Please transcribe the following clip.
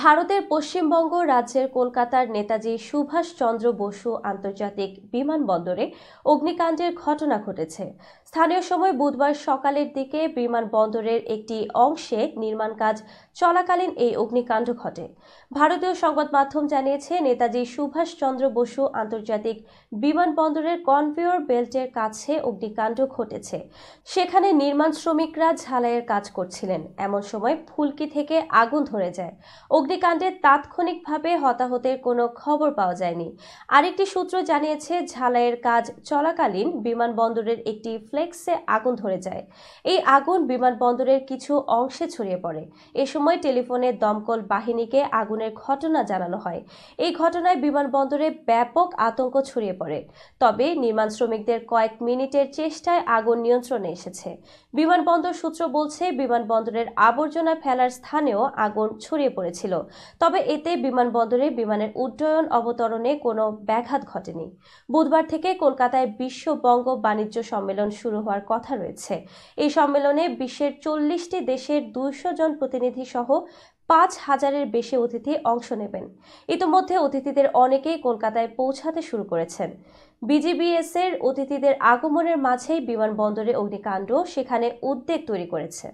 ভারতের পশ্চিমবঙ্গ রাজ্যের কলকাতার নেতাজি সুভাষচন্দ্র বসু আন্তর্জাতিক বিমানবন্দরে অগ্নিকাণ্ডের ঘটনা ঘটেছে। স্থানীয় সময় বুধবার সকালের দিকে বিমানবন্দরের একটি অংশে নির্মাণ কাজ চলাকালীন এই অগ্নিকাণ্ড ঘটে। ভারতীয় সংবাদ মাধ্যম জানিয়েছে, নেতাজি সুভাষচন্দ্র বসু আন্তর্জাতিক বিমানবন্দরের কনভেয়র বেল্টের কাছে অগ্নিকাণ্ড ঘটেছে। সেখানে নির্মাণ শ্রমিকরা ঝালাইয়ের কাজ করছিলেন। এমন সময় ফুলকি থেকে আগুন ধরে যায়। অগ্নিকাণ্ডে তাৎক্ষণিকভাবে হতাহতের কোনো খবর পাওয়া যায়নি। আরেকটি সূত্র জানিয়েছে, ঝালাইয়ের কাজ চলাকালীন বিমানবন্দরের একটি ফ্লেক্সে আগুন ধরে যায়। এই আগুন বিমানবন্দরের কিছু অংশে ছড়িয়ে পড়ে। এ সময় টেলিফোনে দমকল বাহিনীকে আগুনের ঘটনা জানানো হয়। এই ঘটনায় বিমানবন্দরে ব্যাপক আতঙ্ক ছড়িয়ে পড়ে। তবে নির্মাণ শ্রমিকদের কয়েক মিনিটের চেষ্টায় আগুন নিয়ন্ত্রণে এসেছে। বিমানবন্দর সূত্র বলছে, বিমানবন্দরের আবর্জনা ফেলার স্থানেও আগুন ছড়িয়ে পড়েছিল। তবে এতে বিমানবন্দরে বিমানের উড্ডয়ন অবতরণে কোনো ব্যাঘাত ঘটেনি। বুধবার থেকে কলকাতায় বিশ্ব বঙ্গ বাণিজ্য সম্মেলন শুরু হওয়ার কথা রয়েছে। এই সম্মেলনে বিশ্বের 40টি দেশের 200 জন প্রতিনিধি সহ 5,000-এর বেশি অতিথি অংশ নেবেন। ইতিমধ্যে অতিথিদের অনেকেই কলকাতায় পৌঁছাতে শুরু করেছেন। বিজিবিএস এর অতিথিদের আগমনের মাঝেই বিমানবন্দরে অগ্নিকাণ্ড সেখানে উদ্বেগ তৈরি করেছে।